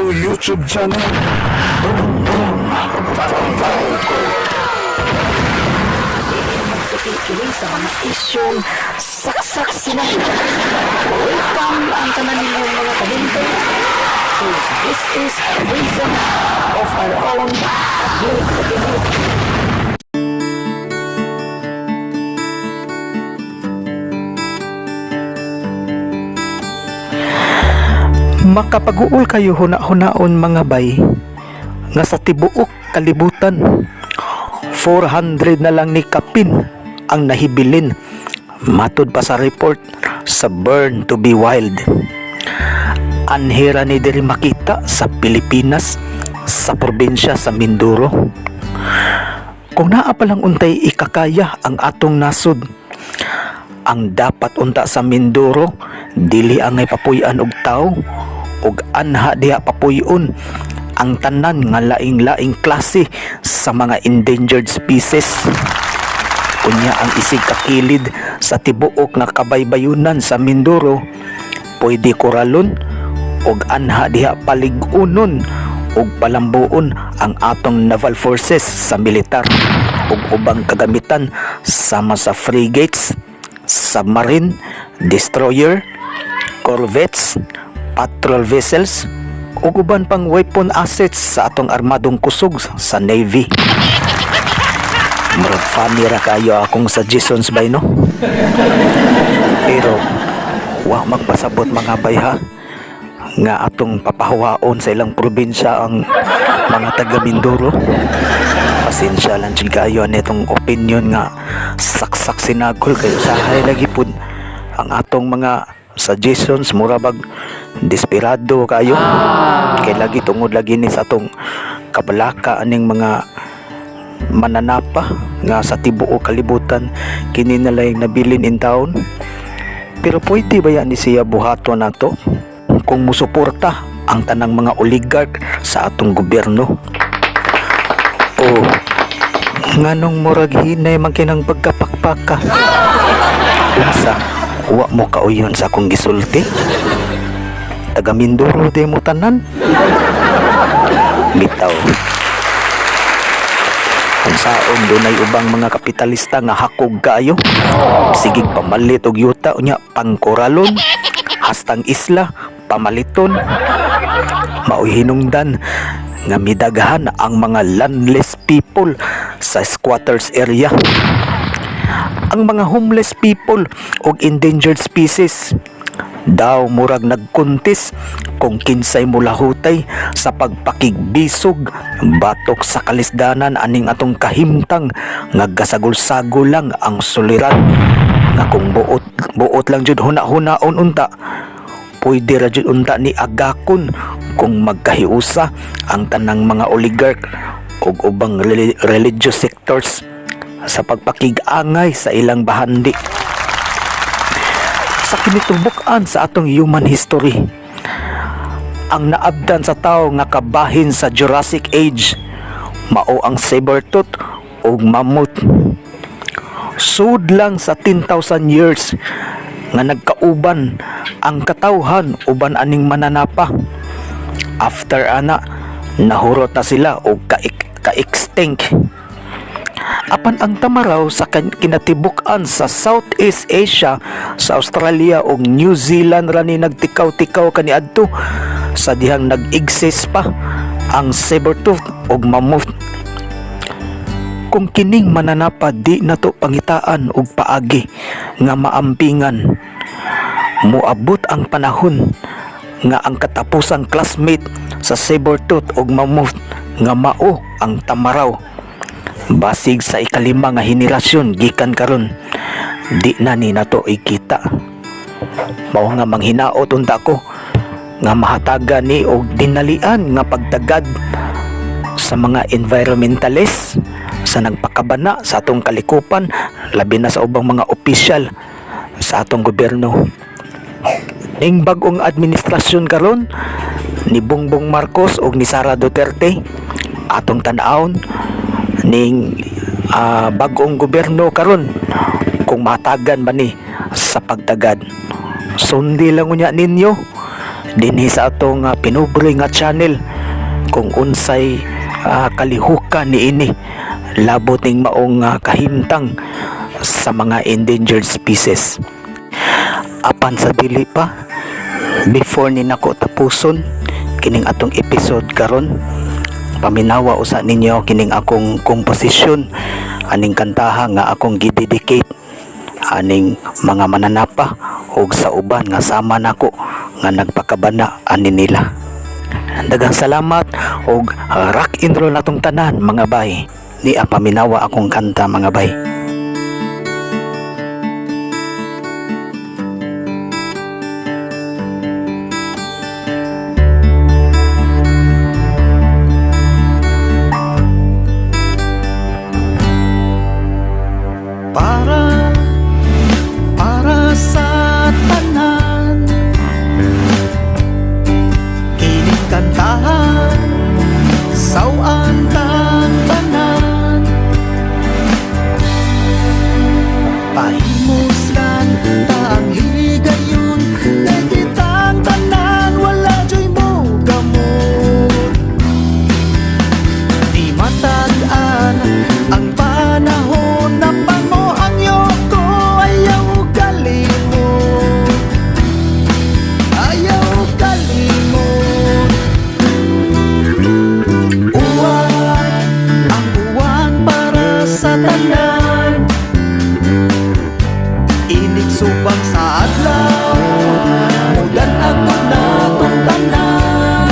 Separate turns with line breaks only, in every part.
official YouTube channel. Boom Boom Barangay.
Kini sa mga isyong saksak sila. Welcome ang tanan ninyong mga kabinte. This is a reason of our own public.
Makapag-uol kayo huna-hunaon mga bay nga sa tibuok kalibutan 400 na lang ni kapin ang nahibilin matud pa sa report sa Burn to be Wild. Anhira ni diri makita sa Pilipinas sa probinsya sa Mindoro. Kung naa pa lang untay ikakaya ang atong nasod, ang dapat unta sa Mindoro dili ang ipapuy-an og tao ug anha diha papuy-on ang tanan nga laing-laing klase sa mga endangered species. Unya ang isig kakilid sa tibuok nga kabaybayunan sa Mindoro pwede koralon ug anha diha palig-unon ug palambuon ang atong naval forces sa militar ug ubang kagamitan sama sa frigates, submarine, destroyer, corvettes, patrol vessels ug uban pang weapon assets sa atong armadong kusog sa Navy. Murag funny ra kayo akong suggestions bay no? Pero wa magpasabot mga bay ha nga atong papahawaon sa ilang probinsya ang mga taga Mindoro. Pasensya lang jud kayo nitong opinion nga saksak sinagol kayo sahay lagi pud ang atong mga suggestions mura bag desperado kayo kay lagi tungod lagi ni sa atong kabalaka aning mga mananapa nga sa tibuok kalibutan kini nalayng nabilin in town. Pero pwede ba yan ni siya buhaton nato kung musuporta ang tanang mga oligarch sa atong gobyerno? O nganong murag hinay man kinang pagkapakpaka unsa wa mo kauyon sa akong gisulti? Taga Mindoro di mo tanan? Bitaw. Kung saon dunay ubang mga kapitalista nga hakog kaayo, sigig pamalit og yuta unya pangkoralon, hastang isla pamaliton. Maoy hinungdan nga midaghan ang mga landless people sa squatters area. Ang mga homeless people og endangered species daw murag nagkuntis kung kinsay mulahutay sa pagpakigbisog batok sa kalisdanan aning atong kahimtang nga gasagol-sagol lang ang suliran nga kung buot lang jud huna-hunaon unta pwede ra jud unta ni agakon kung magkahiusa ang tanang mga oligarch ug ubang religious sectors sa pagpakig-angay sa ilang bahandi. Sa kinitumbuk-an sa atong human history, ang naabdan sa tao nga kabahin sa Jurassic Age mao ang saber-tooth ug mammoth. Sud lang sa 10,000 years nga nagkauban ang katawhan uban aning mananapa. After ana nahurot na sila og ka-extinct. Apan ang tamaraw sa kinatibuk-an sa Southeast Asia, sa Australia ug New Zealand ra ni nagtikaw-tikaw kaniadto sa dihang nag-exist pa ang saber-tooth ug mammoth. Kung kining mananapa di nato pangitaan ug paagi nga maampingan, moabot ang panahon nga ang katapusang classmate sa saber-tooth ug mammoth nga mao ang tamaraw. Basig sa ikalima nga henerasyon gikan karon di na ni nato ikita. Mao nga manghinaot unta ko nga mahatagan ni og dinalian nga pagtagad sa mga environmentalist sa nagpakabana sa atong kalikupan labi na sa ubang mga opisyal sa atong gobyerno. Ning bag-ong administrasyon karon ni Bongbong Marcos ug ni Sara Duterte atong tan-awon ning bag-ong gobyerno karon kung matagan ba ni sa pagtagad. Sundi lang unya ninyo dinhi sa atong pinubre nga channel kung unsay kalihukan niini labot ning maong kahimtang sa mga endangered species. Apan sa dili pa, before ni nako tapuson kining atong episode karon, paminawa usa ninyo kining akong komposisyon, aning kantaha nga akong gidedicate aning mga mananapa ug sa uban nga sama nako nga nagpakabana ani nila. Daghang salamat ug rock and roll natong tanan mga bay. Ni paminawa akong kanta mga bay.
Para sa tanan, kining kantahan sawan kang tanan, pahimuslan taang higayon kay kitang tanan, wala joy mo gamot. Di matag-an ang panahon na pangohang yoko, ayaw kalimot, ayaw kalimot. Uwan, ang uwan para sa tanan, inig subang sa adlaw, mudan ako na tong tanan.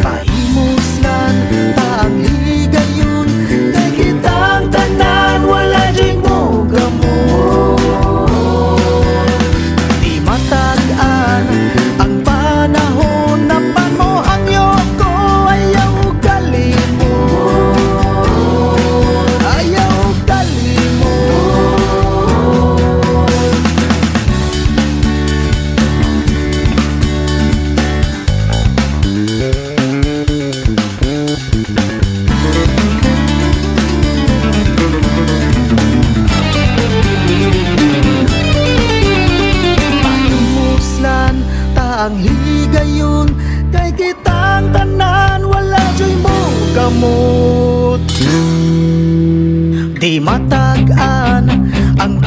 Pahimuslan taang higayon kay kitang tanan, wala joy mo gamot. Di matag-an ang panahon na pangohang yoko, ayaw kalimot, ayaw kalimot. Pahimuslan taang higayon kay kitang tanan, wala joy mo gamot. Di matag-an ang